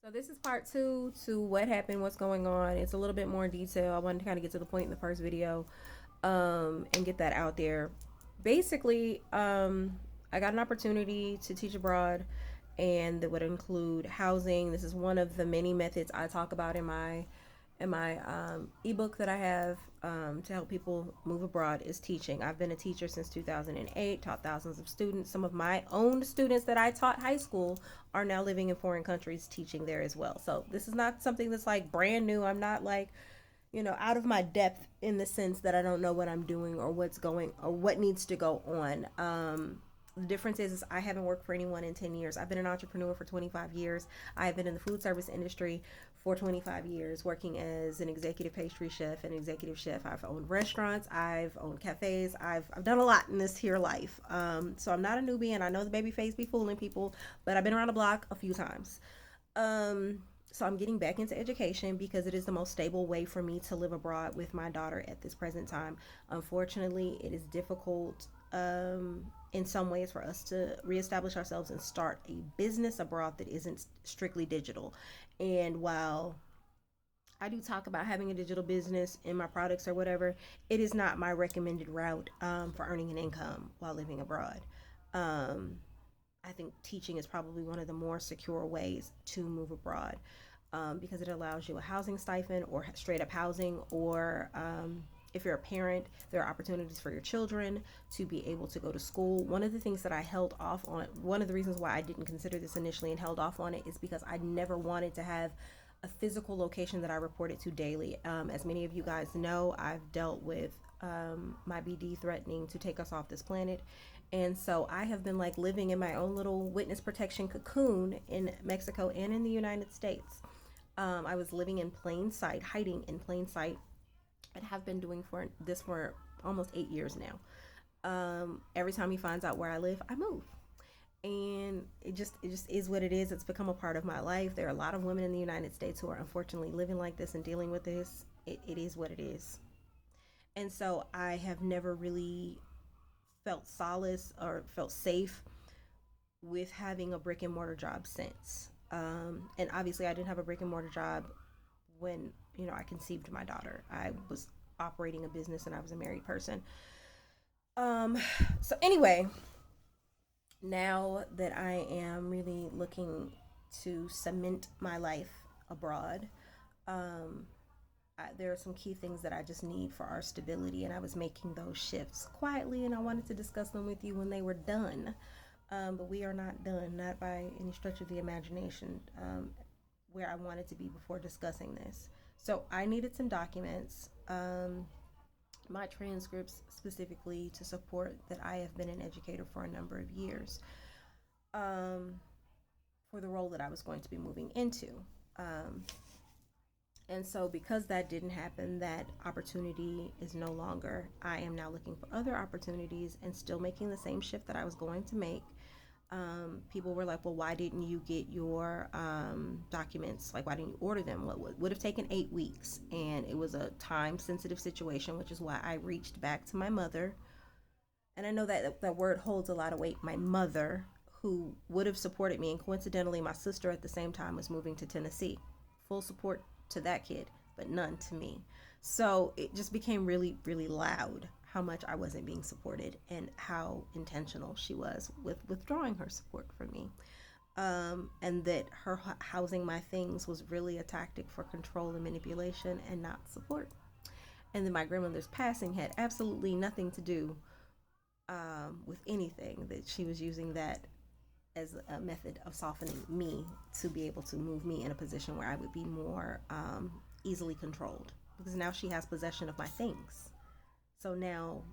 So this is part two to what happened, what's going on. It's a little bit more detail. I wanted to kind of get to the point in the first video, and get that out there. Basically, I got an opportunity to teach abroad, and that would include housing. This is one of the many methods I talk about in my ebook that I have to help people move abroad is teaching. I've been a teacher since 2008, taught thousands of students. Some of my own students that I taught high school are now living in foreign countries teaching there as well. So this is not something that's like brand new. I'm not like, out of my depth in the sense that I don't know what I'm doing or what's going or what needs to go on. The difference is I haven't worked for anyone in 10 years. I've been an entrepreneur for 25 years. I've been in the food service industry for 25 years, working as an executive pastry chef and executive chef. I've owned restaurants, I've owned cafes, I've done a lot in this here life. So I'm not a newbie, and I know the baby face be fooling people, but I've been around the block a few times. So I'm getting back into education because it is the most stable way for me to live abroad with my daughter at this present time. Unfortunately, it is difficult in some ways for us to reestablish ourselves and start a business abroad that isn't strictly digital. And while I do talk about having a digital business in my products or whatever, it is not my recommended route for earning an income while living abroad. Um, I think teaching is probably one of the more secure ways to move abroad, because it allows you a housing stipend or straight up housing, or if you're a parent, there are opportunities for your children to be able to go to school. One of the things that I held off on, one of the reasons why I didn't consider this initially and held off on it, is because I never wanted to have a physical location that I reported to daily. As many of you guys know, I've dealt with my BD threatening to take us off this planet. And so I have been like living in my own little witness protection cocoon in Mexico and in the United States. I was living in plain sight, hiding in plain sight, and have been doing for this for almost 8 years now. Every time he finds out where I live, I move, and it just is what it is. It's become a part of my life. There are a lot of women in the United States who are unfortunately living like this and dealing with this. It is what it is. And so I have never really felt solace or felt safe with having a brick and mortar job since. And obviously, I didn't have a brick and mortar job when I conceived my daughter. I was operating a business and I was a married person. Um, so anyway, now that I am really looking to cement my life abroad, um, there are some key things that I just need for our stability, and I was making those shifts quietly, and I wanted to discuss them with you when they were done. But we are not done, not by any stretch of the imagination, where I wanted to be before discussing this. So I needed some documents, my transcripts specifically, to support that I have been an educator for a number of years, um, for the role that I was going to be moving into. Um, And so, because that didn't happen, that opportunity is no longer. I am now looking for other opportunities and still making the same shift that I was going to make. People were like, well, why didn't you get your documents? Like, why didn't you order them? What would have taken 8 weeks? And it was a time sensitive situation, which is why I reached back to my mother. And I know that that word holds a lot of weight. My mother, who would have supported me, and coincidentally, my sister at the same time was moving to Tennessee. Full support to that kid, but none to me. So it just became really, really loud how much I wasn't being supported and how intentional she was with withdrawing her support from me. And that her housing my things was really a tactic for control and manipulation and not support. And then my grandmother's passing had absolutely nothing to do with anything, that she was using that as a method of softening me to be able to move me in a position where I would be more easily controlled, because now she has possession of my things. So now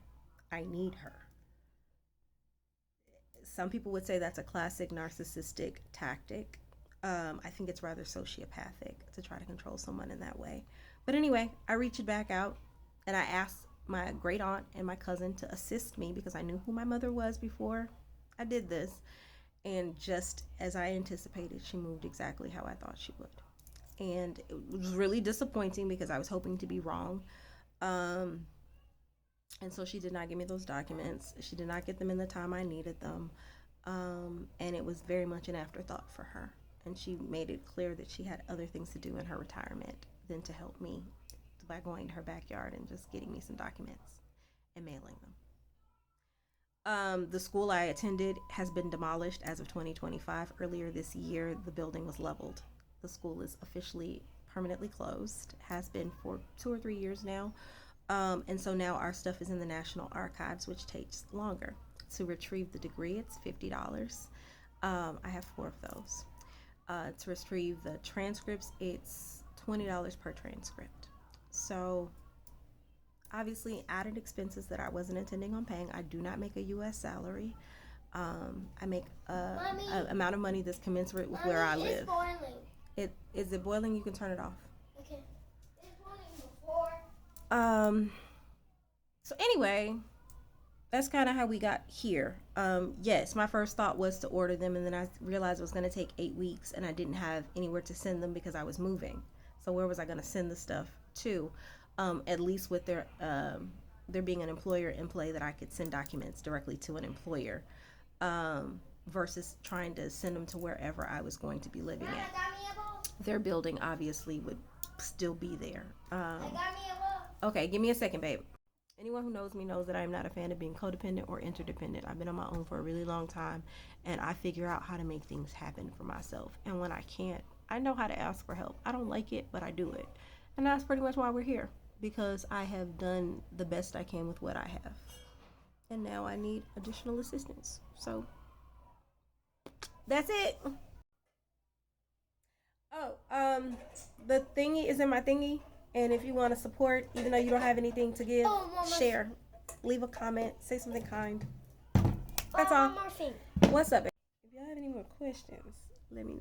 I need her. Some people would say that's a classic narcissistic tactic. I think it's rather sociopathic to try to control someone in that way. But anyway, I reached back out and I asked my great aunt and my cousin to assist me because I knew who my mother was before I did this. And just as I anticipated, she moved exactly how I thought she would. And it was really disappointing because I was hoping to be wrong. Um, and so she did not give me those documents. She did not get them in the time I needed them. And it was very much an afterthought for her. and she made it clear that she had other things to do in her retirement than to help me by going to her backyard and just getting me some documents and mailing them. The school I attended has been demolished as of 2025. Earlier this year, the building was leveled. The school is officially permanently closed, has been for 2 or 3 years now. And so now our stuff is in the National Archives, which takes longer. To retrieve the degree, it's $50. I have 4 of those. To retrieve the transcripts, it's $20 per transcript. So obviously added expenses that I wasn't intending on paying. I do not make a U.S. salary. I make a amount of money that's commensurate with where I live. It's boiling. Is it boiling? You can turn it off. Okay. It's boiling before. So anyway, that's kind of how we got here. Yes, my first thought was to order them, and then I realized it was going to take 8 weeks, and I didn't have anywhere to send them because I was moving. So where was I going to send the stuff to? At least with there being an employer in play, that I could send documents directly to an employer, versus trying to send them to wherever I was going to be living at. Their building obviously would still be there. Okay, give me a second, babe. Anyone who knows me knows that I am not a fan of being codependent or interdependent. I've been on my own for a really long time, and I figure out how to make things happen for myself. And when I can't, I know how to ask for help. I don't like it, but I do it. And that's pretty much why we're here, because I have done the best I can with what I have. And now I need additional assistance. So that's it. Oh, the thingy is in my thingy. And if you want to support, even though you don't have anything to give, share, leave a comment, say something kind. That's all. One more thing. What's up? If y'all have any more questions, let me know.